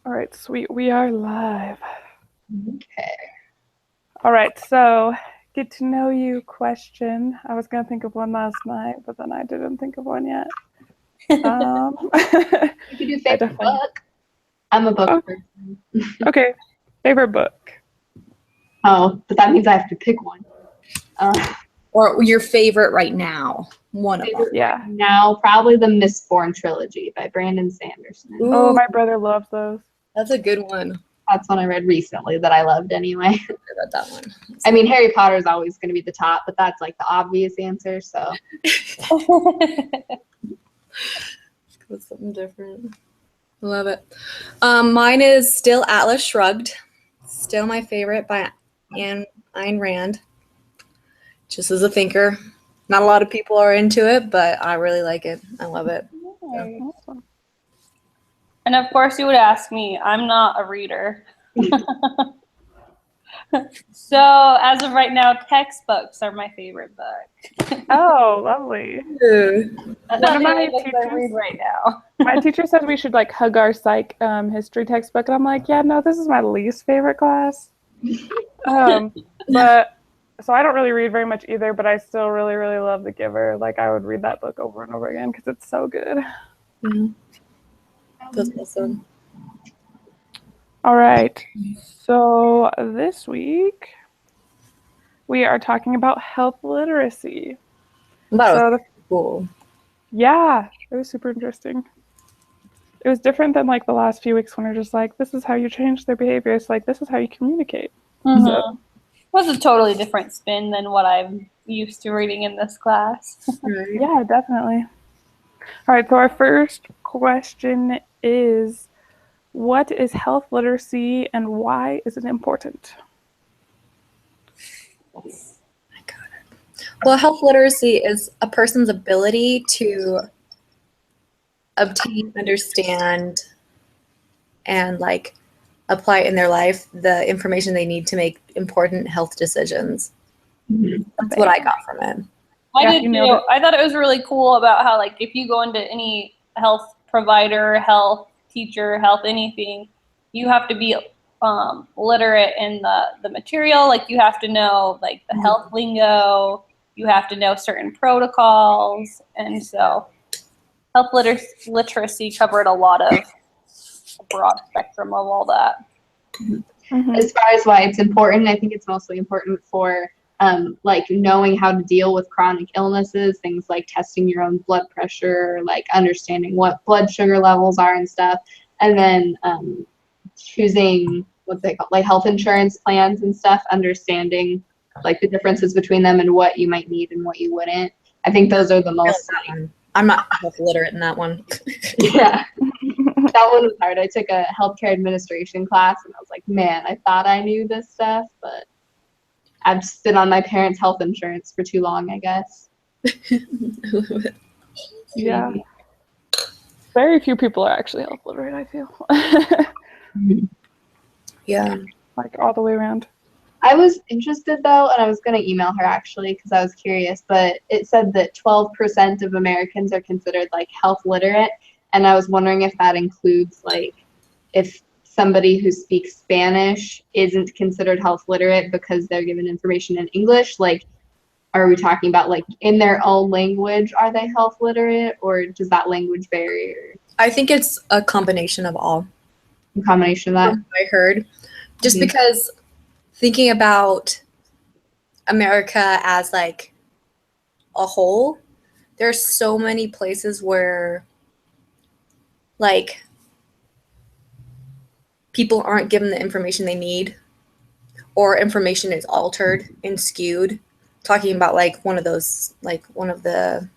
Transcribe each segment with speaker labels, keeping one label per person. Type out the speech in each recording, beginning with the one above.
Speaker 1: All right, sweet. We are live.
Speaker 2: Okay.
Speaker 1: All right, so get to know you question. I was going to think of one last night, but then I didn't think of one yet.
Speaker 2: You could do favorite book. I'm a book person.
Speaker 1: Okay, favorite book.
Speaker 2: Oh, but that means I have to pick one.
Speaker 3: Or your favorite right now. One of them.
Speaker 1: Yeah.
Speaker 2: Right now, probably the Mistborn trilogy by Brandon Sanderson.
Speaker 3: Ooh,
Speaker 1: Oh, my brother loves those.
Speaker 3: that's a good one.
Speaker 2: That's one I read recently that I loved anyway.
Speaker 3: I read that one.
Speaker 2: I mean, Harry Potter is always going to be the top, but that's like the obvious answer. So
Speaker 3: That's something different. Love it. Mine is still Atlas Shrugged. Still my favorite by Ayn Rand. Just as a thinker. Not a lot of people are into it, but I really like it. I love it.
Speaker 4: Nice. And of course, you would ask me. I'm not a reader. So as of right now, textbooks are my favorite book.
Speaker 1: Oh, lovely.
Speaker 4: That's
Speaker 1: One of
Speaker 4: the
Speaker 1: my
Speaker 4: only books I
Speaker 1: teachers-
Speaker 4: read right now.
Speaker 1: My teacher said we should like hug our psych history textbook, and I'm like, yeah, no, this is my least favorite class. But so I don't really read very much either, but I still really, really love The Giver. Like I would read that book over and over again because it's so good.
Speaker 3: Mm-hmm. That's awesome.
Speaker 1: All right. So this week we are talking about health literacy.
Speaker 3: That
Speaker 1: So
Speaker 3: was cool.
Speaker 1: yeah, it was super interesting. It was different than like the last few weeks when we're just like, this is how you change their behavior. It's like, this is how you communicate.
Speaker 4: Mm-hmm.
Speaker 1: So,
Speaker 4: It was a totally different spin than what I'm used to reading in this class.
Speaker 3: Right.
Speaker 1: yeah, definitely. All right, so our first question is, what is health literacy and why is it important?
Speaker 3: Well, health literacy is a person's ability to obtain, understand, and like apply in their life the information they need to make important health decisions. That's what I got from it.
Speaker 4: I did too. I thought it was really cool about how, like, if you go into any health provider, health teacher, health anything, you have to be literate in the material. Like, you have to know like the health lingo. You have to know certain protocols, and so health literacy covered a broad spectrum of all that.
Speaker 1: Mm-hmm.
Speaker 2: as far as why it's important, I think it's mostly important for like knowing how to deal with chronic illnesses, things like testing your own blood pressure, like understanding what blood sugar levels are and stuff, and then choosing what they call like health insurance plans and stuff, understanding like the differences between them and what you might need and what you wouldn't. I think those are the most.
Speaker 3: I'm not health literate in that one.
Speaker 2: Yeah. That one was hard. I took a healthcare administration class and I was like, man, I thought I knew this stuff, but I've just been on my parents' health insurance for too long, I guess.
Speaker 1: Yeah. Very few people are actually health literate, I feel.
Speaker 3: Yeah.
Speaker 1: Like all the way around.
Speaker 2: I was interested though, and I was going to email her actually because I was curious, but it said that 12% of Americans are considered like health literate, and I was wondering if that includes like if somebody who speaks Spanish isn't considered health literate because they're given information in English. Like, are we talking about like in their own language, are they health literate, or does that language barrier?
Speaker 3: I think it's a combination of all.
Speaker 2: A combination of that.
Speaker 3: I heard. Just because thinking about America as like a whole, there's so many places where like people aren't given the information they need, or information is altered and skewed. Talking about like one of the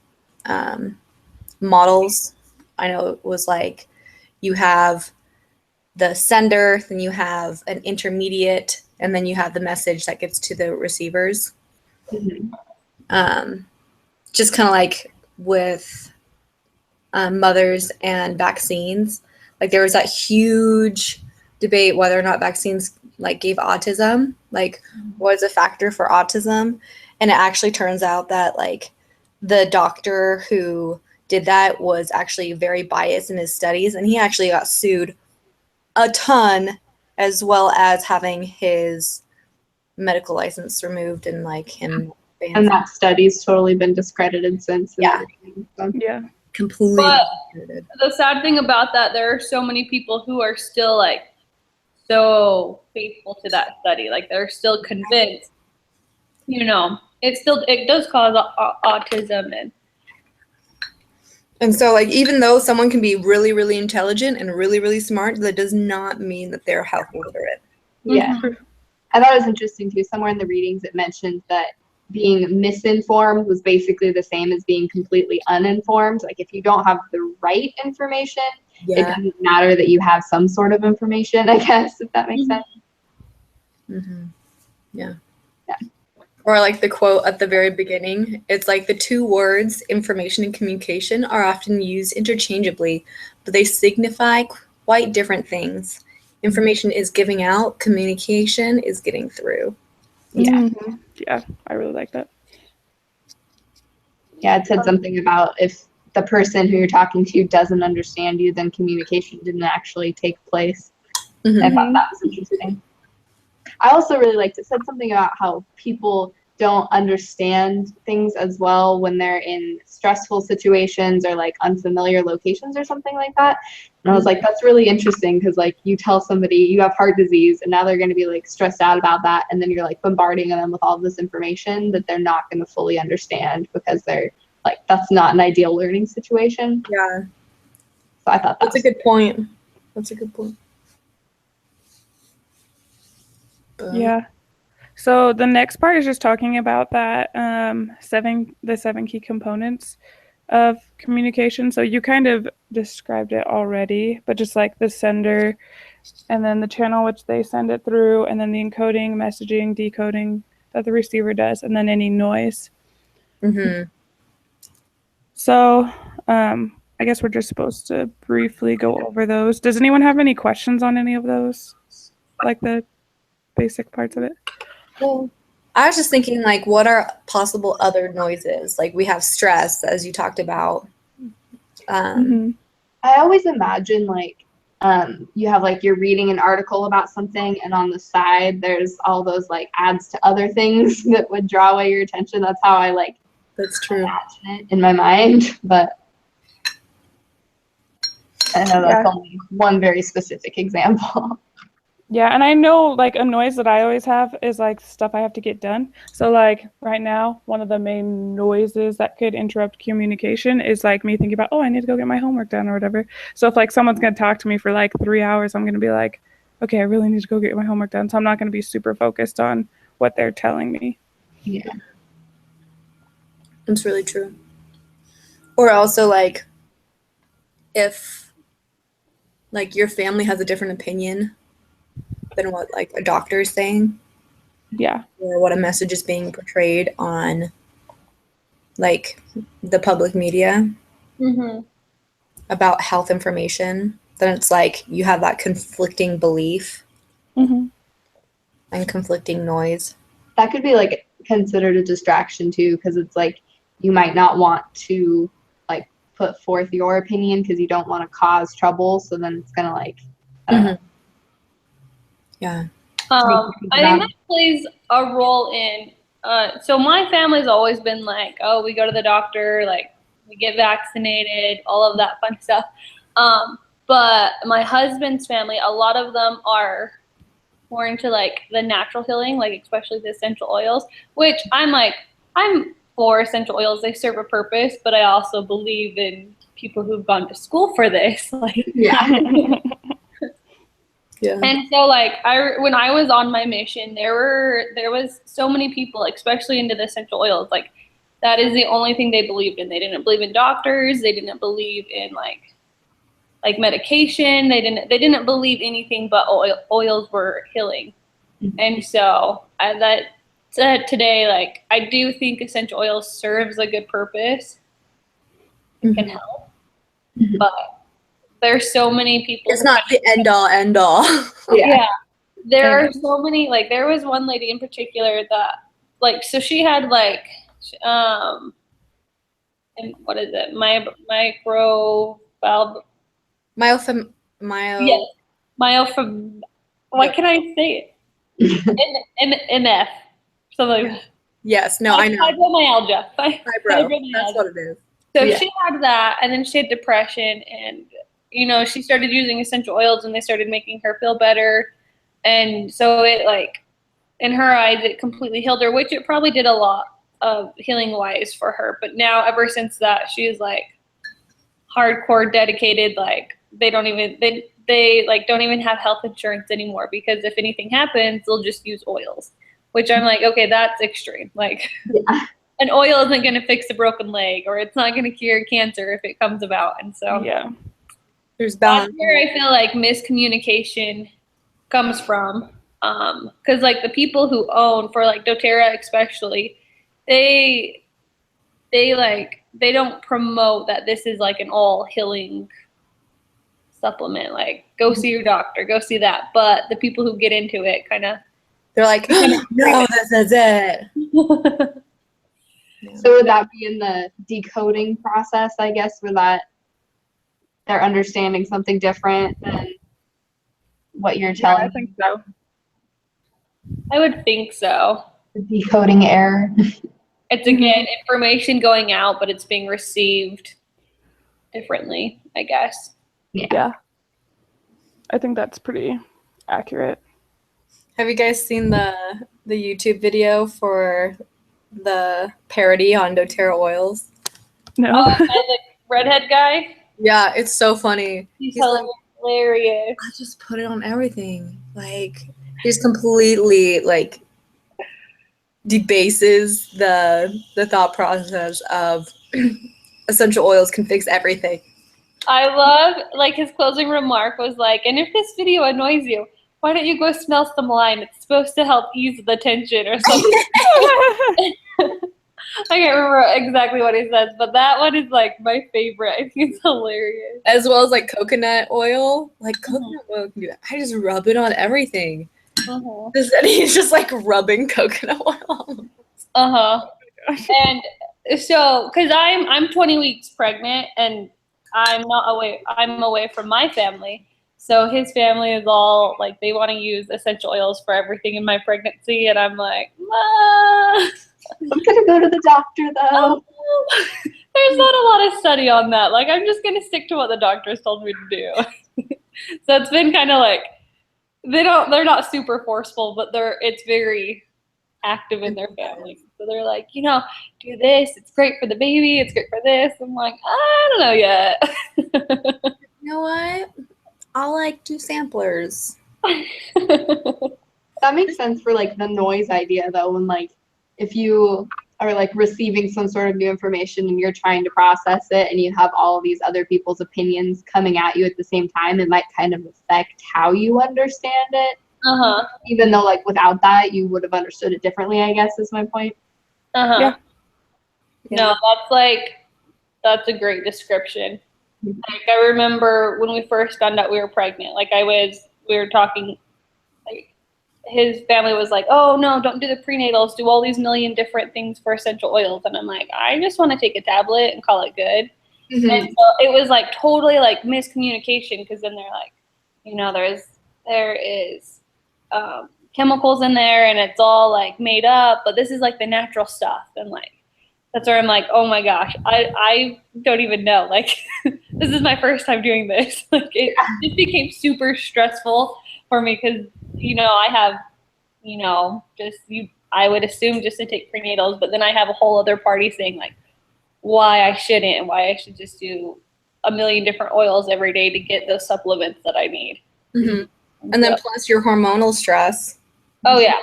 Speaker 3: models, I know it was like you have the sender, then you have an intermediate, and then you have the message that gets to the receivers. Just kind of like with mothers and vaccines, like there was that huge debate whether or not vaccines like gave autism, like was a factor for autism. And it actually turns out that like the doctor who did that was actually very biased in his studies, and he actually got sued a ton, as well as having his medical license removed and like him banned.
Speaker 2: And that study's totally been discredited since. and
Speaker 3: Yeah.
Speaker 2: everything, so.
Speaker 1: Yeah.
Speaker 3: Completely
Speaker 4: But
Speaker 3: discredited.
Speaker 4: the sad thing about that, there are so many people who are still like so faithful to that study. Like they're still convinced, it does cause autism.
Speaker 3: And so, like, even though someone can be really, really intelligent and really, really smart, that does not mean that they're health literate.
Speaker 2: Yeah. I thought it was interesting too. Somewhere in the readings it mentioned that being misinformed was basically the same as being completely uninformed. Like if you don't have the right information, it
Speaker 3: Yeah.
Speaker 2: doesn't matter that you have some sort of information, I guess, if that makes sense.
Speaker 3: Mm-hmm. Yeah.
Speaker 2: Yeah.
Speaker 3: Or like the quote at the very beginning, it's like the two words, information and communication, are often used interchangeably, but they signify quite different things. Information is giving out, communication is getting through.
Speaker 2: Yeah.
Speaker 1: Mhm. Yeah, I really like that.
Speaker 2: Yeah, it said something about if the person who you're talking to doesn't understand you, then communication didn't actually take place.
Speaker 3: Mhm.
Speaker 2: I thought that was interesting. I also really liked it said something about how people don't understand things as well when they're in stressful situations or like unfamiliar locations or something like that. And I was like, that's really interesting because like you tell somebody you have heart disease and now they're going to be like stressed out about that, and then you're like bombarding them with all this information that they're not going to fully understand because they're like, that's not an ideal learning situation.
Speaker 3: Yeah,
Speaker 2: So I thought that
Speaker 3: that's a
Speaker 2: was
Speaker 3: good point. That's a good point. But,
Speaker 1: Yeah. So the next part is just talking about that the seven key components of communication. So you kind of described it already, but just like the sender and then the channel which they send it through, and then the encoding, messaging, decoding that the receiver does, and then any noise.
Speaker 3: mhm.
Speaker 1: So I guess we're just supposed to briefly go over those. Does anyone have any questions on any of those? Like the basic parts of it?
Speaker 3: Well, I was just thinking, like, what are possible other noises? Like, we have stress, as you talked about.
Speaker 1: Mhm.
Speaker 2: I always imagine like you have like you're reading an article about something and on the side there's all those like ads to other things that would draw away your attention. That's how I like
Speaker 3: That's true.
Speaker 2: imagine it in my mind. But I know that's only one very specific example.
Speaker 1: Yeah, and I know like a noise that I always have is like stuff I have to get done. So like right now, one of the main noises that could interrupt communication is like me thinking about, oh, I need to go get my homework done or whatever. So if like someone's gonna talk to me for like 3 hours, I'm gonna be like, okay, I really need to go get my homework done. So I'm not gonna be super focused on what they're telling me.
Speaker 2: Yeah.
Speaker 3: That's really true. Or also, like, if, like, your family has a different opinion than what, like, a doctor is saying,
Speaker 1: Yeah.
Speaker 3: or what a message is being portrayed on, like, the public media
Speaker 4: Mm-hmm.
Speaker 3: about health information, then it's like you have that conflicting belief
Speaker 1: Mm-hmm.
Speaker 3: and conflicting noise.
Speaker 2: That could be like considered a distraction too, because it's like you might not want to like put forth your opinion because you don't want to cause trouble. So then it's gonna like
Speaker 3: Yeah.
Speaker 4: I think that plays a role in. So my family's always been like, oh, we go to the doctor, like we get vaccinated, all of that fun stuff. But my husband's family, a lot of them are more into like the natural healing, like especially the essential oils, which I'm for essential oils. They serve a purpose, but I also believe in people who've gone to school for this. Like,
Speaker 2: yeah.
Speaker 3: Yeah.
Speaker 4: and so like when I was on my mission, there was so many people, especially into the essential oils, like that is the only thing they believed in. They didn't believe in doctors. They didn't believe in like medication. They didn't believe anything but oils were healing.
Speaker 2: Mhm.
Speaker 4: And so that said, today, like I do think essential oils serves a good purpose and can help,
Speaker 2: Mhm.
Speaker 4: but there's so many people.
Speaker 3: It's not the end all.
Speaker 2: Yeah.
Speaker 4: There are so many, like there was one lady in particular that like, so she had like and what is it, micro valve.
Speaker 3: Yes.
Speaker 4: myofib. Why can I say it? MF. Something like that.
Speaker 3: Yes, no, I know.
Speaker 4: Fibromyalgia.
Speaker 3: Fibro. That's what it is.
Speaker 4: So
Speaker 2: Yeah.
Speaker 4: she had that, and then she had depression, and she started using essential oils, and they started making her feel better, and so it like, in her eyes, it completely healed her, which it probably did a lot of healing wise for her. But now, ever since that, she is like hardcore dedicated. Like they don't even have health insurance anymore, because if anything happens, they'll just use oils. Which I'm like, okay, that's extreme. Like, an oil isn't going to fix a broken leg, or it's not going to cure cancer if it comes about. And so
Speaker 1: Yeah.
Speaker 3: There's
Speaker 4: that's
Speaker 3: balance.
Speaker 4: where I feel like miscommunication comes from. Because like the people who own, for like doTERRA especially, they don't promote that this is like an all healing supplement. Like, go see your doctor, go see that. But the people who get into it kind of
Speaker 3: They're like, no, this is it.
Speaker 2: So would that be in the decoding process, I guess, where that they're understanding something different than what you're
Speaker 1: Yeah,
Speaker 2: telling
Speaker 1: I think so.
Speaker 4: I would think so.
Speaker 2: the decoding error?
Speaker 4: It's again information going out, but it's being received differently, I guess.
Speaker 1: Yeah. I think that's pretty accurate.
Speaker 3: Have you guys seen the YouTube video for the parody on doTERRA oils?
Speaker 1: No.
Speaker 4: Oh, and the redhead guy,
Speaker 3: Yeah, it's so funny.
Speaker 4: he's
Speaker 3: He's like,
Speaker 4: hilarious.
Speaker 3: I just put it on everything. Like, he's completely like debases the thought process of essential oils can fix everything.
Speaker 4: I love, like, his closing remark was like, and if this video annoys you, why don't you go smell some lime? It's supposed to help ease the tension or something. I can't remember exactly what he says, but that one is like my favorite. I think it's hilarious.
Speaker 3: As well as like coconut oil. Like coconut oil can do that. I just rub it on everything.
Speaker 4: Uh-huh.
Speaker 3: And he's just like rubbing coconut oil.
Speaker 4: Uh-huh. And so, because I'm 20 weeks pregnant, and I'm away from my family. So his family is all like, they want to use essential oils for everything in my pregnancy, and I'm like, Ma.
Speaker 2: I'm gonna go to the doctor though.
Speaker 4: There's not a lot of study on that. Like, I'm just gonna stick to what the doctors told me to do. So it's been kind of like, they're not super forceful, but it's very active in their family. So they're like, do this. It's great for the baby. It's great for this. I'm like, I don't know yet.
Speaker 3: You know what? I'll like do samplers.
Speaker 2: That makes sense for like the noise idea though, when like if you are like receiving some sort of new information and you're trying to process it and you have all of these other people's opinions coming at you at the same time, it might kind of affect how you understand it.
Speaker 4: Uh-huh.
Speaker 2: Even though like without that you would have understood it differently, I guess is my point.
Speaker 4: Uh-huh.
Speaker 1: Yeah.
Speaker 4: No, that's a great description. Like, I remember when we first found out we were pregnant, like we were talking, like, his family was like, oh no, don't do the prenatals, do all these million different things for essential oils. And I'm like, I just want to take a tablet and call it good.
Speaker 2: Mm-hmm.
Speaker 4: And so it was like totally like miscommunication, because then they're like, there is chemicals in there and it's all like made up, but this is like the natural stuff. And like, that's where I'm like, oh my gosh, I don't even know. Like, this is my first time doing this. Like, it just became super stressful for me, because, I have, I would assume just to take prenatals, but then I have a whole other party saying like why I shouldn't and why I should just do a million different oils every day to get those supplements that I need.
Speaker 3: Mm-hmm. And then plus your hormonal stress.
Speaker 4: Oh yeah.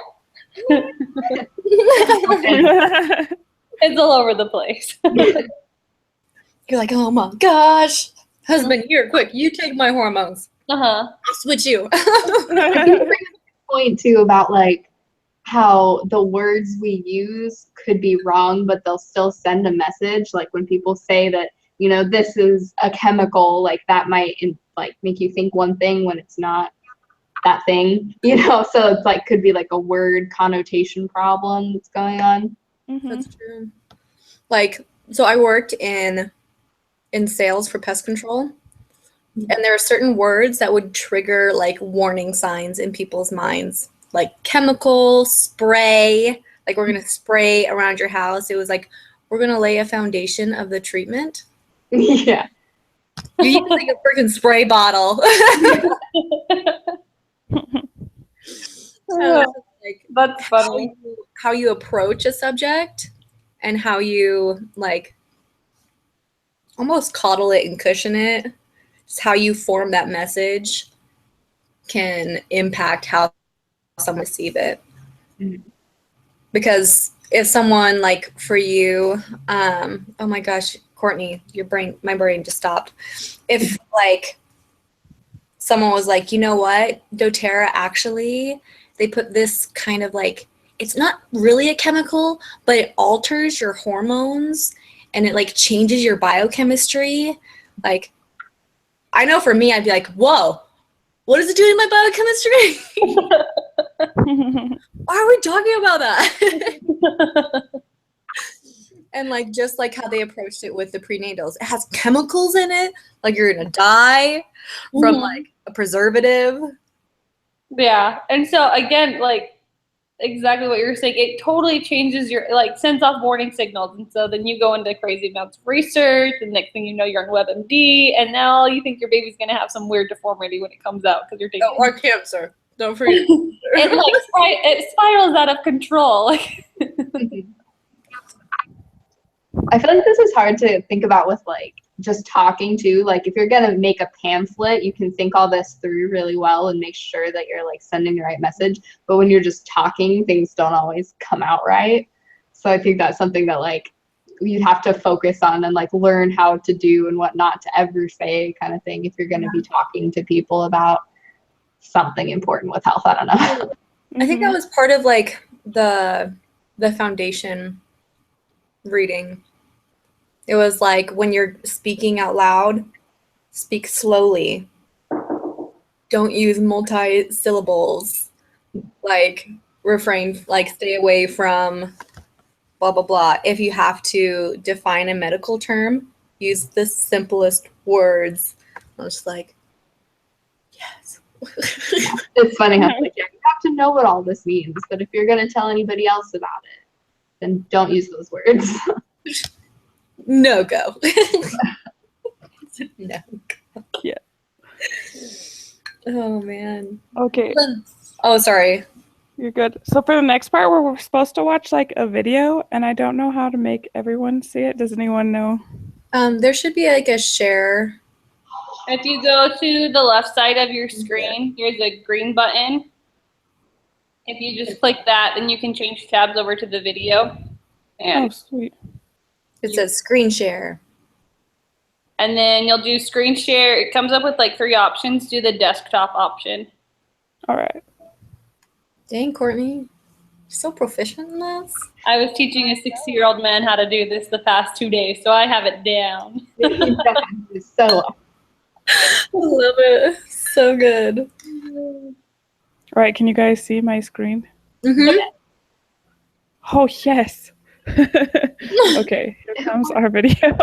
Speaker 4: It's all over the place.
Speaker 3: You're like, oh my gosh, husband, here, quick, you take my hormones.
Speaker 4: Uh-huh.
Speaker 3: I'll switch you.
Speaker 2: Point too about like how the words we use could be wrong, but they'll still send a message. Like when people say that, this is a chemical, like that might like make you think one thing when it's not that thing, so it's like could be like a word connotation problem that's going on.
Speaker 1: Mm-hmm.
Speaker 3: That's true. Like, so I worked in sales for pest control, And there are certain words that would trigger like warning signs in people's minds, like chemical, spray, like we're going to spray around your house. It was like, we're going to lay a foundation of the treatment.
Speaker 2: Yeah.
Speaker 3: You use like a freaking spray bottle. So, like,
Speaker 4: That's funny.
Speaker 3: how you approach a subject and how you like almost coddle it and cushion it, just how you form that message can impact how someone receive it.
Speaker 2: Mhm.
Speaker 3: Because if someone like for you, oh my gosh, Courtney, my brain just stopped. If like someone was like, you know what, doTERRA actually, they put this kind of like, it's not really a chemical, but it alters your hormones and it like changes your biochemistry. Like, I know for me, I'd be like, whoa, what is it doing in my biochemistry? Why are we talking about that? And like, just like how they approached it with the prenatals, it has chemicals in it. Like you're going to die from
Speaker 4: Mhm.
Speaker 3: like a preservative.
Speaker 4: Yeah. And so again, like exactly what you're saying, it totally changes your like sends off warning signals. And so then you go into crazy amounts of research, and next thing you know, you're on WebMD, and now you think your baby's gonna have some weird deformity when it comes out because you're taking
Speaker 3: Or cancer. Don't forget.
Speaker 4: it like it spirals out of control.
Speaker 2: I feel like this is hard to think about with like just talking too. Like if you're gonna make a pamphlet, you can think all this through really well and make sure that you're like sending the right message. But when you're just talking, things don't always come out right. So I think that's something that like you'd have to focus on and like learn how to do and what not to ever say kind of thing if you're gonna be talking to people about something important with health. I don't know.
Speaker 3: I think that was part of like the foundation reading. It was like when you're speaking out loud, speak slowly. Don't use multi-syllables. Like refrain, like stay away from blah, blah, blah. If you have to define a medical term, use the simplest words. I was just like, yes.
Speaker 2: It's funny how like, yeah, you have to know what all this means, but if you're gonna tell anybody else about it, then don't use those words.
Speaker 3: No go. No go.
Speaker 1: Yeah.
Speaker 3: Oh man.
Speaker 1: Okay,
Speaker 3: Oh, sorry.
Speaker 1: you're good. So for the next part, where we're supposed to watch like a video, and I don't know how to make everyone see it. Does anyone know?
Speaker 3: There should be like a share.
Speaker 4: If you go to the left side of your screen, there's a green button. If you just click that, then you can change tabs over to the video.
Speaker 1: Oh,
Speaker 4: And
Speaker 1: sweet.
Speaker 3: It says screen share.
Speaker 4: and then you'll do screen share. It comes up with like 3 options. Do the desktop option.
Speaker 1: All right.
Speaker 3: Dang, Courtney, you're so proficient in this.
Speaker 4: I was teaching a 60-year-old man how to do this the past 2 days, so I have it down.
Speaker 2: So
Speaker 3: I love it. So good.
Speaker 1: All right. Can you guys see my screen?
Speaker 3: Mm-hmm.
Speaker 1: Oh yes. Okay. Here comes our video.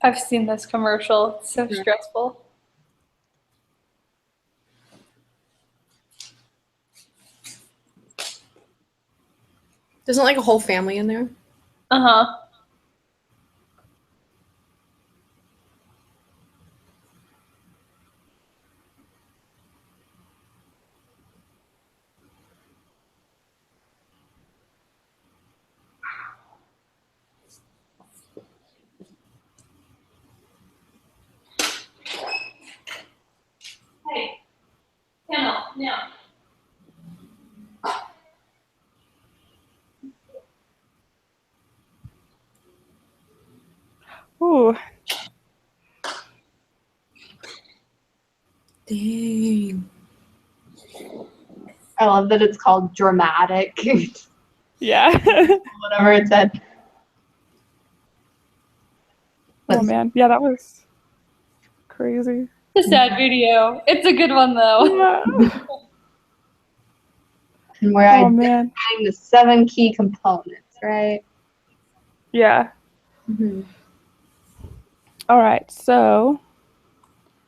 Speaker 4: I've seen this commercial. It's so stressful.
Speaker 3: Isn't like a whole family in there?
Speaker 4: Uh-huh. Hey, Kendall, now.
Speaker 1: Ooh.
Speaker 3: Dang.
Speaker 2: I love that it's called dramatic,
Speaker 1: Yeah.
Speaker 2: whatever it said.
Speaker 1: Oh man. Yeah, that was crazy.
Speaker 4: It's a sad video. It's a good one though.
Speaker 1: Yeah.
Speaker 2: And we're
Speaker 1: Oh man.
Speaker 2: identifying the 7 key components, right?
Speaker 1: Yeah.
Speaker 3: Mhm.
Speaker 1: All right. So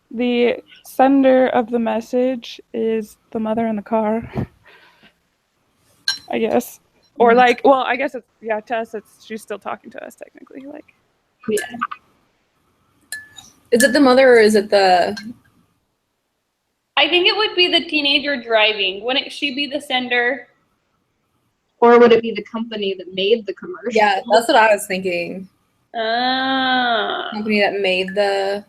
Speaker 1: the sender of the message is the mother in the car, I guess. Or like, well, I guess it's, yeah, to us, she's still talking to us technically. Like,
Speaker 2: Yeah.
Speaker 3: Is it the mother or is it the?
Speaker 4: I think it would be the teenager driving. Wouldn't she be the sender?
Speaker 2: Or would it be the company that made the commercial?
Speaker 3: Yeah, that's what I was thinking.
Speaker 4: Ah.
Speaker 3: Company that made the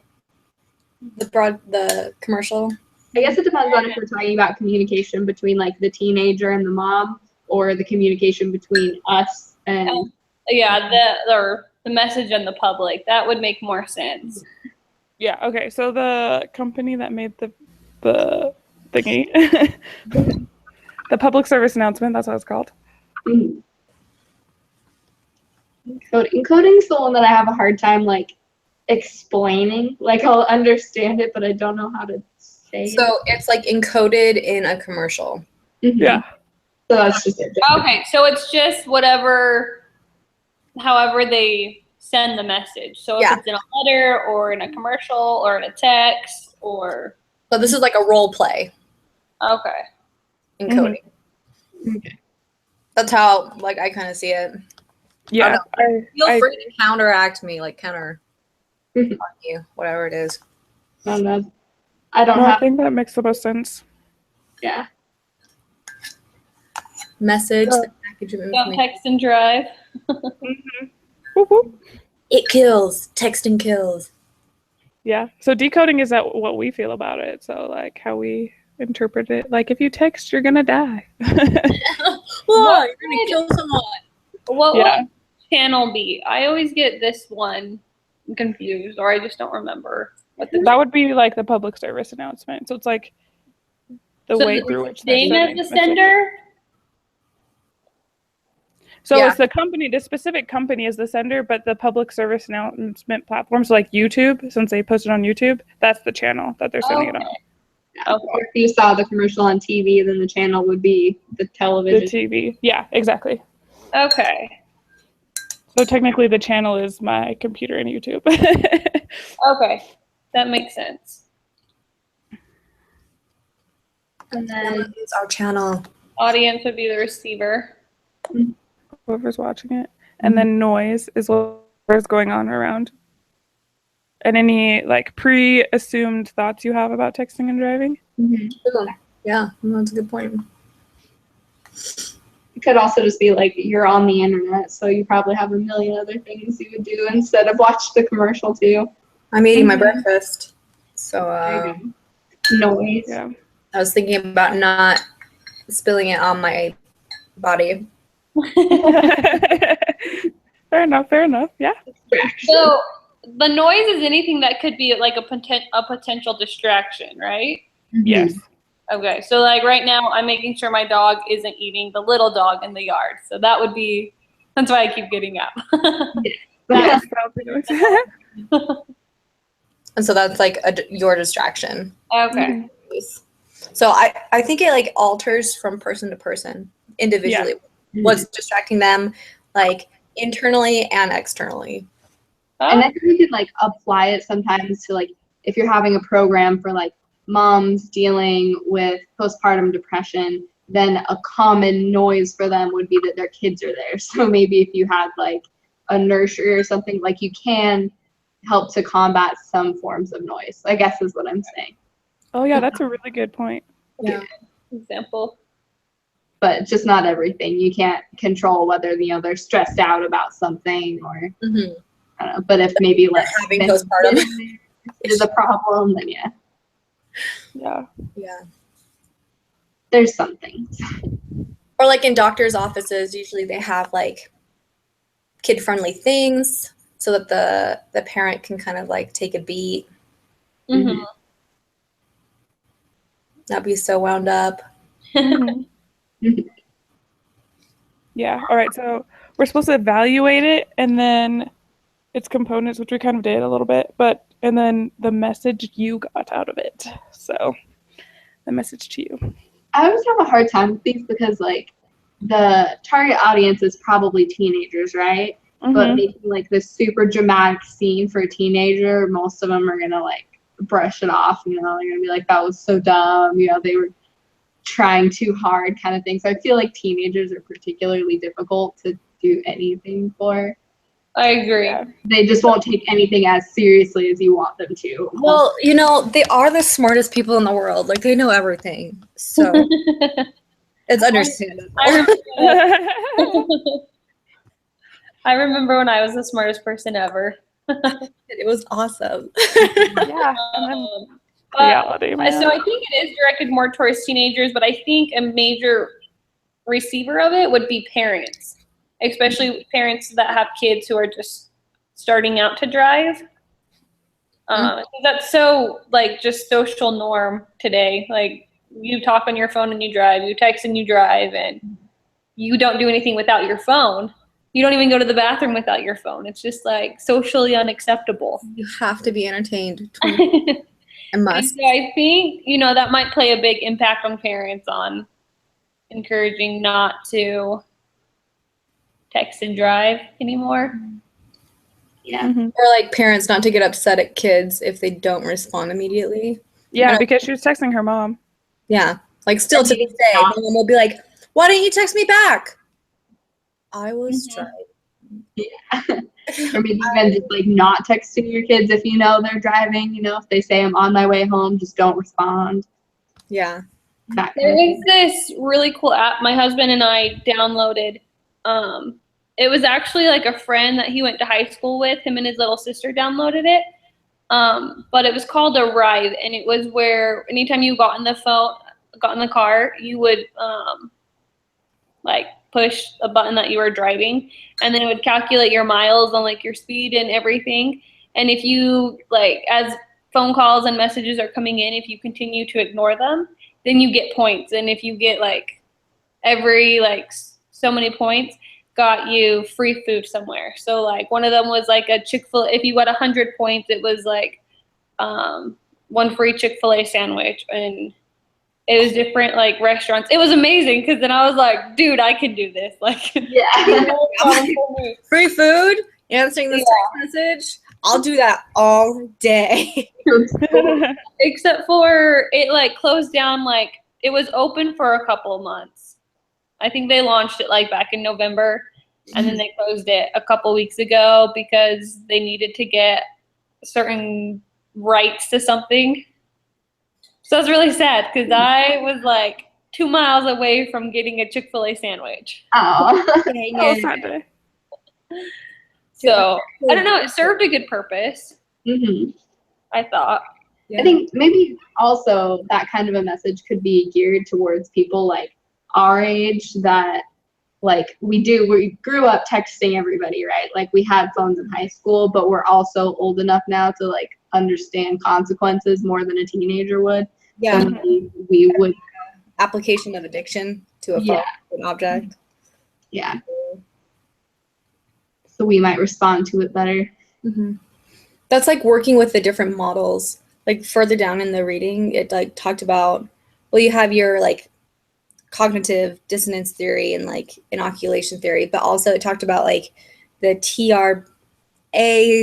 Speaker 3: commercial.
Speaker 2: I guess it depends on if we're talking about communication between like the teenager and the mom, or the communication between us and.
Speaker 4: Yeah, the message and the public. That would make more sense.
Speaker 1: yeah, okay. So the company that made the thingy, the public service announcement, that's what it's called.
Speaker 2: Mhm. Encoding's the one that I have a hard time like explaining. Like I'll understand it, but I don't know how to say it.
Speaker 3: So it's like encoded in a commercial.
Speaker 2: Mhm.
Speaker 1: Yeah.
Speaker 2: So that's just it.
Speaker 4: Okay, so it's just however they send the message. So if
Speaker 3: Yeah.
Speaker 4: it's in a letter or in a commercial or in a text or
Speaker 3: So this is like a role play
Speaker 4: okay.
Speaker 3: encoding.
Speaker 2: Okay.
Speaker 3: That's how like I kind of see it.
Speaker 1: Yeah.
Speaker 3: Feel free to counteract me, like counter
Speaker 2: Mhm.
Speaker 3: you, whatever it is.
Speaker 2: I don't know. I don't
Speaker 1: I
Speaker 2: have.
Speaker 1: think that makes the most sense.
Speaker 2: Yeah.
Speaker 3: Message, the package of
Speaker 4: Don't
Speaker 3: information.
Speaker 4: text and drive.
Speaker 1: Whoop, whoop.
Speaker 3: It kills. Texting kills.
Speaker 1: Yeah. So decoding is that what we feel about it. So like how we interpret it. Like if you text, you're gonna die.
Speaker 3: Whoa, you're gonna kill someone.
Speaker 4: What
Speaker 1: Yeah.
Speaker 4: would channel be? I always get this one confused, or I just don't remember what the
Speaker 1: That would be like the public service announcement. So it's like the
Speaker 4: So
Speaker 1: way
Speaker 4: the
Speaker 1: through which they're
Speaker 4: same
Speaker 1: sending
Speaker 4: as the
Speaker 1: messages.
Speaker 4: sender.
Speaker 1: So
Speaker 3: Yeah.
Speaker 1: it's the company, the specific company is the sender, but the public service announcement platforms like YouTube, since they post it on YouTube, that's the channel that they're sending it on.
Speaker 2: Yeah.
Speaker 4: Okay.
Speaker 2: Or if you saw the commercial on TV, then the channel would be the
Speaker 1: The
Speaker 2: television.
Speaker 1: TV. Yeah, exactly.
Speaker 4: Okay.
Speaker 1: So technically the channel is my computer and YouTube.
Speaker 4: Okay. That makes sense.
Speaker 2: And then
Speaker 3: It's our channel.
Speaker 4: Audience would be the receiver.
Speaker 1: Whoever's watching it. And then noise is whatever's going on around. And any like pre-assumed thoughts you have about texting and driving?
Speaker 3: Ooh, yeah, that's a good point.
Speaker 2: it could also just be like you're on the internet, so you probably have a million other things you would do instead of watch the commercial too.
Speaker 3: I'm eating my
Speaker 1: Mhm.
Speaker 3: breakfast, so
Speaker 2: Noise.
Speaker 1: Yeah.
Speaker 3: I was thinking about not spilling it on my body.
Speaker 1: Fair enough, fair enough. Yeah.
Speaker 4: So the noise is anything that could be like a potential distraction, right?
Speaker 1: Yes.
Speaker 4: Okay, so like right now, I'm making sure my dog isn't eating the little dog in the yard. So that would be, that's why I keep getting up.
Speaker 2: Yeah.
Speaker 3: And so that's like your distraction.
Speaker 4: Okay.
Speaker 3: So I think it like alters from person to person individually. What's distracting them, like internally and externally.
Speaker 2: And I think we could like apply it sometimes to like if you're having a program for like moms dealing with postpartum depression, then a common noise for them would be that their kids are there. So maybe if you had like a nursery or something, like you can help to combat some forms of noise, I guess is what I'm saying.
Speaker 1: Oh yeah, that's a really good point.
Speaker 3: Yeah.
Speaker 4: Example.
Speaker 2: But just not everything. You can't control whether they're stressed out about something or
Speaker 3: Mm-hmm.
Speaker 2: I don't know. But if maybe like
Speaker 3: Having postpartum.
Speaker 2: is a problem, then yeah,
Speaker 1: Yeah.
Speaker 3: Yeah.
Speaker 2: there's some things.
Speaker 3: Or like in doctors' offices, usually they have like kid-friendly things so that the parent can kind of like take a beat,
Speaker 4: Mm-hmm.
Speaker 3: not be so wound up.
Speaker 1: Mhm. Yeah. All right. So we're supposed to evaluate it and then its components, which we kind of did a little bit, but and then the message you got out of it. So the message to you.
Speaker 2: I always have a hard time with these because like the target audience is probably teenagers, right? But
Speaker 1: Mhm.
Speaker 2: making like this super dramatic scene for a teenager, most of them are gonna like brush it off. You know, they're gonna be like, "That was so dumb." You know, they were trying too hard, kind of thing. So I feel like teenagers are particularly difficult to do anything for.
Speaker 4: I agree.
Speaker 1: Yeah.
Speaker 2: They just won't take anything as seriously as you want them to.
Speaker 3: Well, you know, they are the smartest people in the world. Like, they know everything. So it's understandable.
Speaker 4: I remember when I was the smartest person ever.
Speaker 3: It was awesome.
Speaker 1: Yeah. And then
Speaker 4: But-
Speaker 1: reality, man.
Speaker 4: So I think it is directed more towards teenagers, but I think a major receiver of it would be parents, especially parents that have kids who are just starting out to drive. That's so like just social norm today. Like you talk on your phone and you drive, you text and you drive, and you don't do anything without your phone. You don't even go to the bathroom without your phone. It's just like socially unacceptable.
Speaker 3: You have to be entertained
Speaker 4: And
Speaker 3: and must.
Speaker 4: so I think, you know, that might play a big impact on parents on encouraging not to text and drive anymore.
Speaker 2: Yeah.
Speaker 1: Mhm.
Speaker 3: Or like parents not to get upset at kids if they don't respond immediately.
Speaker 1: Yeah, because she was texting her mom.
Speaker 3: Yeah. Like still to this day, my mom will be like, "Why didn't you text me back?" I was
Speaker 4: Mhm.
Speaker 3: trying.
Speaker 2: Or maybe even just like not texting your kids if you know they're driving. You know, if they say I'm on my way home, just don't respond.
Speaker 3: Yeah.
Speaker 2: That kind
Speaker 4: There
Speaker 2: of
Speaker 4: is
Speaker 2: thing.
Speaker 4: this really cool app my husband and I downloaded. It was actually like a friend that he went to high school with. Him and his little sister downloaded it. But it was called Arrive, and it was where anytime you got in the car, you would like push a button that you were driving, and then it would calculate your miles on like your speed and everything. And if you like, as phone calls and messages are coming in, if you continue to ignore them, then you get points. And if you get like every like so many points, got you free food somewhere. So like one of them was like a Chick-fil-A. If you got 100 points, it was like one free Chick-fil-A sandwich, and it was different like restaurants. It was amazing because then I was like, dude, I can do this. Like,
Speaker 2: Yeah.
Speaker 4: no problem for me.
Speaker 3: Free food, answering this text message. I'll do that all day.
Speaker 4: Except for it like closed down, like it was open for a couple of months. I think they launched it like back in November, and then they closed it a couple weeks ago because they needed to get certain rights to something. So I was really sad because I was like 2 miles away from getting a Chick-fil-A sandwich.
Speaker 2: Oh.
Speaker 3: Dang
Speaker 1: Oh,
Speaker 3: it.
Speaker 1: sad day.
Speaker 4: So I don't know, it served a good purpose,
Speaker 2: hmm
Speaker 4: I thought.
Speaker 3: Yeah.
Speaker 2: I think maybe also that kind of a message could be geared towards people like our age that like we grew up texting everybody, right? Like we had phones in high school, but we're also old enough now to like understand consequences more than a teenager would.
Speaker 3: Yeah.
Speaker 2: So maybe we would,
Speaker 3: Application of addiction to a phone,
Speaker 2: Yeah.
Speaker 3: an object.
Speaker 2: yeah. So we might respond to it better.
Speaker 3: Mm-hmm. That's like working with the different models. Like further down in the reading, it like talked about, well, you have your like cognitive dissonance theory and like inoculation theory, but also it talked about like the TRA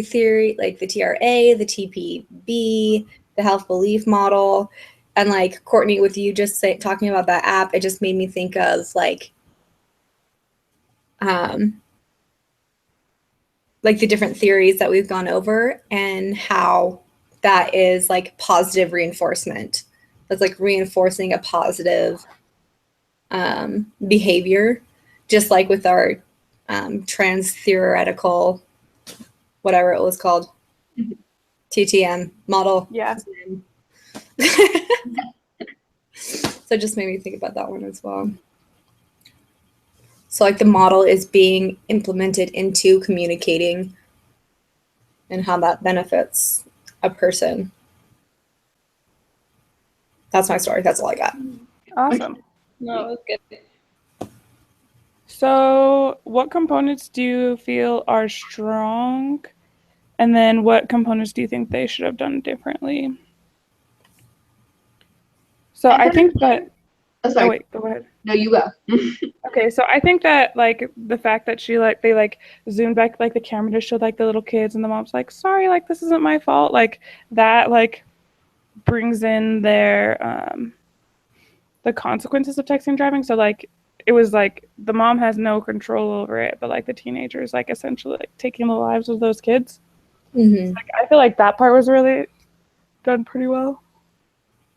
Speaker 3: theory, like the TRA, the TPB, the health belief model. And like Courtney, with you just talking about that app, it just made me think of like the different theories that we've gone over and how that is like positive reinforcement. That's like reinforcing a positive behavior, just like with our trans theoretical, whatever it was called, TTM model.
Speaker 1: Yeah.
Speaker 3: So it just made me think about that one as well. So like the model is being implemented into communicating and how that benefits a person. That's my story. That's all I got.
Speaker 1: Awesome.
Speaker 4: No, it was good.
Speaker 1: So, what components do you feel are strong And then what components do you think they should have done differently? So I think that,
Speaker 2: Oh,
Speaker 1: oh
Speaker 2: sorry.
Speaker 1: wait, go ahead.
Speaker 2: No, you go.
Speaker 1: Okay, so I think that like the fact that they like zoomed back like the camera to show like the little kids and the mom's like, sorry, like this isn't my fault, like that like brings in their the consequences of texting and driving. So like it was like the mom has no control over it, but like the teenager is like essentially like taking the lives of those kids.
Speaker 3: Mm-hmm.
Speaker 1: Like I feel like that part was really done pretty well.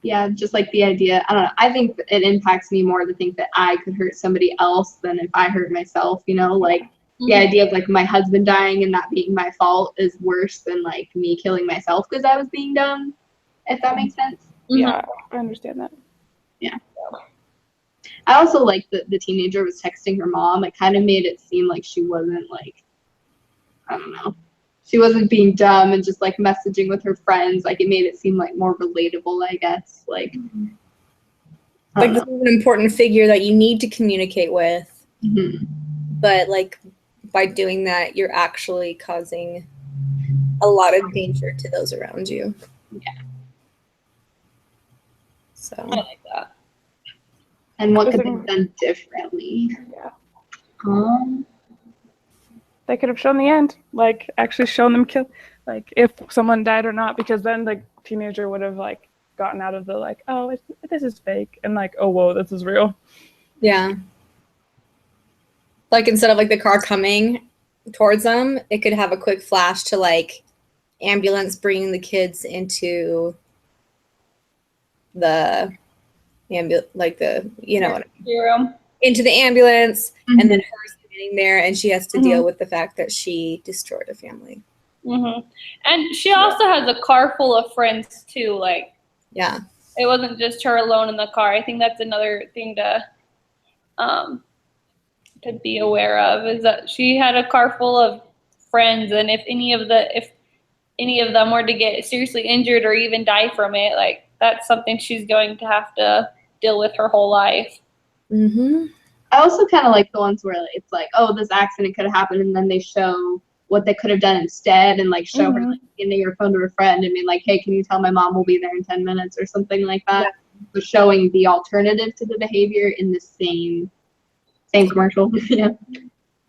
Speaker 2: Yeah, just like the idea, I don't know. I think it impacts me more to think that I could hurt somebody else than if I hurt myself, you know? Like the idea of like my husband dying and that being my fault is worse than like me killing myself because I was being dumb, if that makes sense.
Speaker 1: Yeah, I understand that.
Speaker 2: Yeah. I also like that the teenager was texting her mom. It kind of made it seem like she wasn't like, I don't know. She wasn't being dumb and just like messaging with her friends. Like it made it seem like more relatable, I guess. Like,
Speaker 3: Like this is an important figure that you need to communicate with, but like by doing that, you're actually causing a lot of danger to those around you.
Speaker 2: Yeah.
Speaker 3: So
Speaker 4: I like that.
Speaker 2: And what could be done differently?
Speaker 1: Yeah.
Speaker 2: They
Speaker 1: could have shown the end, like actually shown them kill, like if someone died or not, because then the teenager would have like gotten out of the like, oh, this is fake, and like, oh, whoa, this is real.
Speaker 3: yeah. Like instead of like the car coming towards them, it could have a quick flash to like ambulance bringing the kids into the like the, you know, into the ambulance, and then her standing there, and she has to deal with the fact that she destroyed a family.
Speaker 4: And she also has a car full of friends too. Like,
Speaker 3: yeah,
Speaker 4: it wasn't just her alone in the car. I think that's another thing to be aware of, is that she had a car full of friends, and if any of them were to get seriously injured or even die from it, like that's something she's going to have to deal with her whole life.
Speaker 2: I also kind of like the ones where it's like, oh, this accident could have happened, and then they show what they could have done instead, and like show her like handing her phone to her friend and being like, hey, can you tell my mom we'll be there in 10 minutes or something like that. So showing the alternative to the behavior in the same commercial.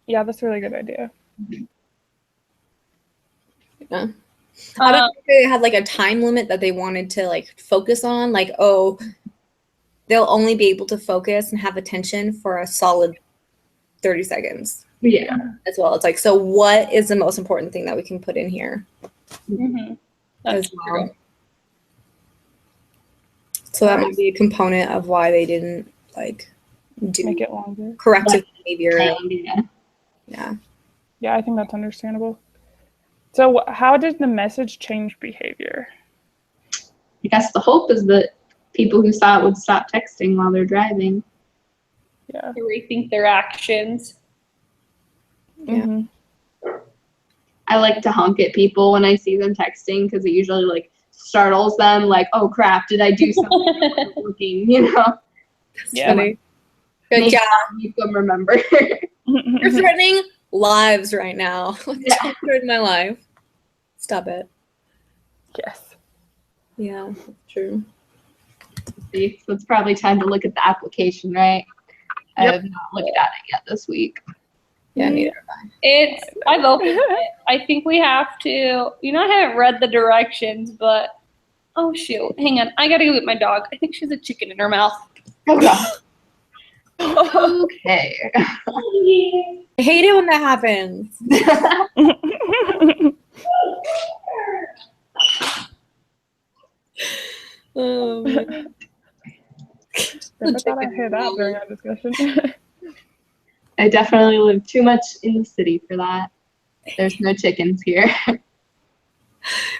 Speaker 1: Yeah, that's a really good idea.
Speaker 3: Yeah. I don't think they had like a time limit that they wanted to like focus on, like, oh, they'll only be able to focus and have attention for a solid 30 seconds.
Speaker 2: Yeah.
Speaker 3: As well. It's like, so what is the most important thing that we can put in here?
Speaker 4: That's
Speaker 3: as well. True. So that might be a component of why they didn't like
Speaker 1: make it longer.
Speaker 3: Corrective behavior.
Speaker 1: Yeah, I think that's understandable. So how did the message change behavior?
Speaker 2: I guess the hope is that people who saw it would stop texting while they're driving.
Speaker 1: Yeah.
Speaker 4: To rethink their actions.
Speaker 3: Yeah.
Speaker 2: I like to honk at people when I see them texting because it usually like startles them, like, oh crap, did I do something I wasn't looking, you know?
Speaker 1: Yeah.
Speaker 3: Funny. Good job.
Speaker 2: Make them remember.
Speaker 3: You're threatening lives right now. Don't threaten my life. Stop it.
Speaker 1: Yes.
Speaker 3: Yeah, that's true.
Speaker 2: See, so it's probably time to look at the application, right? I have not looked at it yet this week.
Speaker 3: Yeah, neither have
Speaker 4: I've opened it. I think we have to, I haven't read the directions, but, oh shoot, hang on. I gotta go get my dog. I think she has a chicken in her mouth.
Speaker 2: Oh god. Okay.
Speaker 3: I hate it when that happens. Man.
Speaker 1: I thought I heard that during our discussion.
Speaker 2: I definitely live too much in the city for that. There's no chickens here.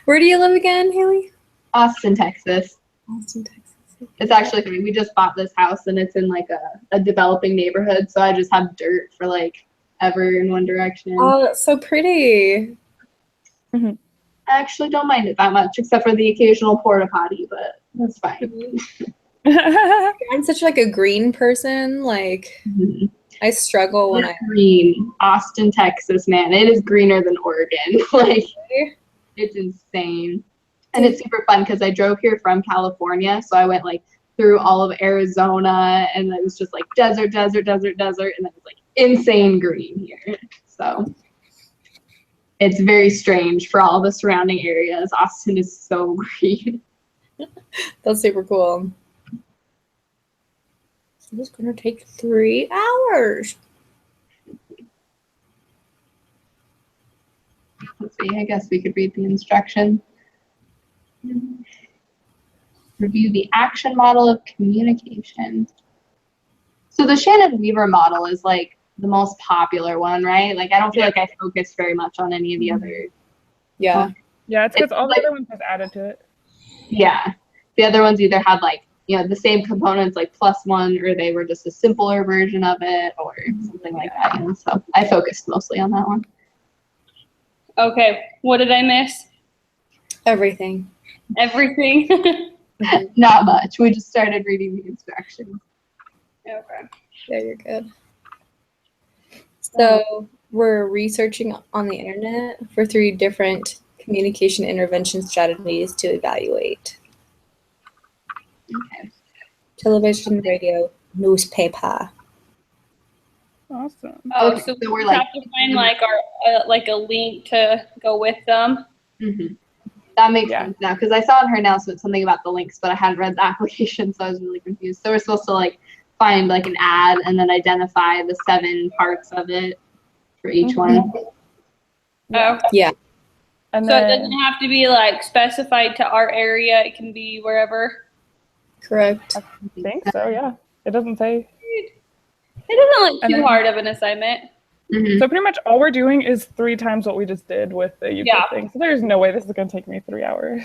Speaker 3: Where do you live again, Haley?
Speaker 2: Austin, Texas.
Speaker 3: Austin, Texas.
Speaker 2: It's actually funny. We just bought this house and it's in like a developing neighborhood, so I just have dirt for like ever in one direction.
Speaker 3: Oh, that's so pretty.
Speaker 2: I actually don't mind it that much, except for the occasional porta potty, but that's fine.
Speaker 3: I'm such like a green person. Like I struggle when
Speaker 2: Green. Austin, Texas, man. It is greener than Oregon. Like It's insane. And it's super fun because I drove here from California, so I went like through all of Arizona, and it was just like desert, desert, desert, desert, and it was like insane green here. So it's very strange for all the surrounding areas. Austin is so green.
Speaker 3: That's super cool. So it's gonna take 3 hours.
Speaker 2: Let's see, I guess we could read the instruction. Review the action model of communication. So the Shannon-Weaver model is like the most popular one, right? Like I don't feel like I focused very much on any of the other.
Speaker 3: Yeah.
Speaker 1: Yeah, it's because
Speaker 2: It's
Speaker 1: all
Speaker 2: like-
Speaker 1: the other ones have added to it.
Speaker 2: Yeah. The other ones either had like, you know, the same components like +1, or they were just a simpler version of it or something like that. You know? So I focused mostly on that one.
Speaker 4: Okay, what did I miss?
Speaker 3: Everything.
Speaker 4: Everything.
Speaker 2: Not much. We just started reading the instructions.
Speaker 4: Okay.
Speaker 3: Yeah, you're good. So we're researching on the internet for 3 different communication intervention strategies to evaluate.
Speaker 2: Okay.
Speaker 3: Television, radio, newspaper.
Speaker 1: Awesome.
Speaker 4: Oh,
Speaker 2: Okay,
Speaker 4: so
Speaker 2: so we're
Speaker 4: we
Speaker 2: like-
Speaker 4: have to find like our like a link to go with them.
Speaker 2: That makes
Speaker 1: Yeah.
Speaker 2: sense now because I saw in her announcement something about the links, but I hadn't read the application, so I was really confused. So we're supposed to like find like an ad and then identify the 7 parts of it for each one.
Speaker 1: Yeah.
Speaker 4: Oh,
Speaker 3: Yeah.
Speaker 1: And
Speaker 4: so it
Speaker 1: then
Speaker 4: doesn't have to be like specified to our area. It can be wherever.
Speaker 3: Correct.
Speaker 1: I think so, yeah. It doesn't say.
Speaker 4: It doesn't look
Speaker 1: And
Speaker 4: too
Speaker 1: then-
Speaker 4: hard of an assignment.
Speaker 2: Mhm.
Speaker 1: So pretty much all we're doing is 3 times what we just did with the YouTube
Speaker 4: Yeah.
Speaker 1: thing. So there's no way this is going to take me 3 hours.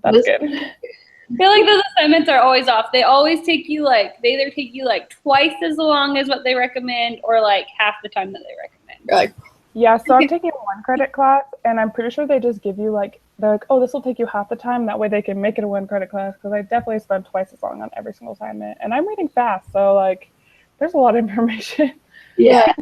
Speaker 1: That's
Speaker 2: This-
Speaker 1: good.
Speaker 4: I feel like those assignments are always off. They always take you like they either take you like twice as long as what they recommend or like half the time that they recommend.
Speaker 3: You're like,
Speaker 1: Yeah, so I'm taking a 1 credit class, and I'm pretty sure they just give you like, they're like, oh, this will take you half the time. That way they can make it a 1 credit class, because I definitely spend twice as long on every single assignment. And I'm reading fast, so like, there's a lot of information.
Speaker 2: Yeah.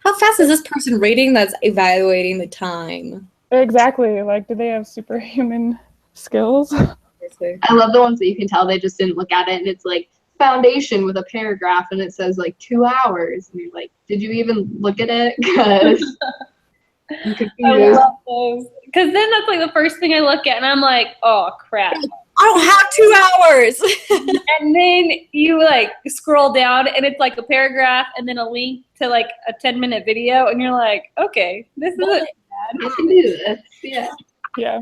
Speaker 3: how fast is this person rating that's evaluating the time?
Speaker 1: Exactly. Like, do they have superhuman skills?
Speaker 2: I love the ones that you can tell they just didn't look at it and it's like foundation with a paragraph and it says like 2 hours. And you're like, did you even look at it? Because I'm
Speaker 4: I
Speaker 2: confused.
Speaker 4: love those because then that's like the first thing I look at and I'm like, oh crap.
Speaker 3: I don't have 2 hours.
Speaker 4: And then you like scroll down and it's like a paragraph and then a link to like a 10-minute video and you're like, okay, this isn't
Speaker 2: I can do this. Yeah.
Speaker 1: Yeah.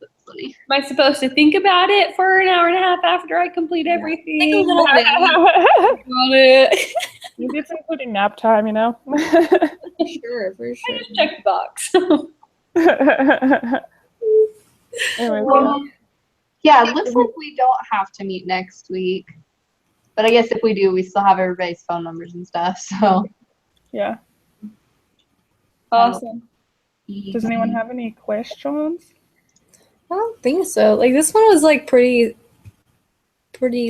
Speaker 2: That's funny.
Speaker 4: Am I supposed to think about it for an hour and a half after I complete everything?
Speaker 3: Take a little bit.
Speaker 4: Got it.
Speaker 1: It's including nap time, you know?
Speaker 3: Sure, for sure.
Speaker 4: Just check the box.
Speaker 1: Anyways,
Speaker 2: Well, yeah, it looks like we don't have to meet next week. But I guess if we do, we still have everybody's phone numbers and stuff. So
Speaker 1: yeah.
Speaker 4: Awesome.
Speaker 1: Does anyone have any questions?
Speaker 3: I don't think so. Like this one was like pretty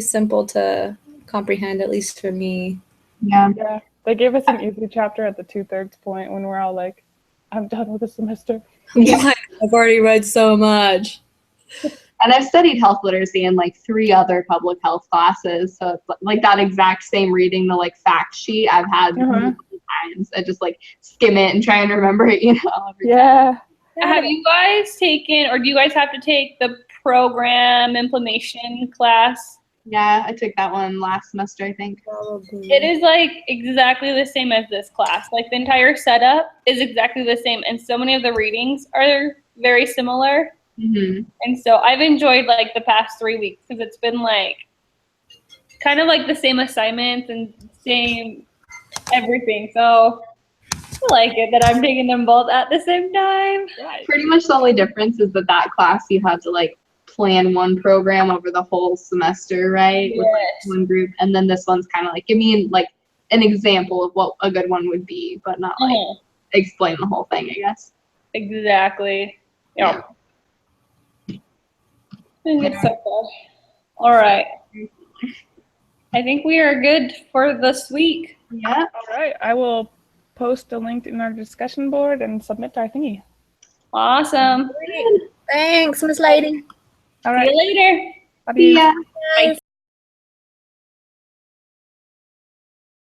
Speaker 3: simple to comprehend, at least for me.
Speaker 2: Yeah.
Speaker 1: Yeah. They gave us an easy chapter at the 2/3 point when we're all like, I'm done with the semester.
Speaker 3: I'm like, I've already read so much.
Speaker 2: And I've studied health literacy in like 3 other public health classes. So it's like that exact same reading, the like fact sheet I've had multiple times. I just like skim it and try and remember it, you know. Every
Speaker 1: Yeah.
Speaker 4: Have you guys taken, or do you guys have to take the program implementation class?
Speaker 2: Yeah, I took that one last semester, I think.
Speaker 4: It is like exactly the same as this class. Like the entire setup is exactly the same, and so many of the readings are very similar.
Speaker 2: Mm-hmm.
Speaker 4: And so I've enjoyed like the past 3 weeks because it's been like kind of like the same assignments and same everything. So I like it that I'm taking them both at the same time.
Speaker 2: Pretty much the only difference is that class you had to like plan one program over the whole semester, right? With like
Speaker 4: Yes.
Speaker 2: one group. And then this one's kind of like, give me like an example of what a good one would be, but not like
Speaker 4: Mhm.
Speaker 2: explain the whole thing, I guess.
Speaker 4: Exactly. Yeah. I think it's so good. All right. I think we are good for this week.
Speaker 2: Yeah.
Speaker 1: All right. I will post a link in our discussion board and submit our thingy.
Speaker 4: Awesome.
Speaker 3: Thanks, Miss Lady.
Speaker 1: All
Speaker 4: See
Speaker 1: right.
Speaker 4: you later.
Speaker 1: Love
Speaker 2: See
Speaker 1: you.
Speaker 2: ya.
Speaker 3: Bye.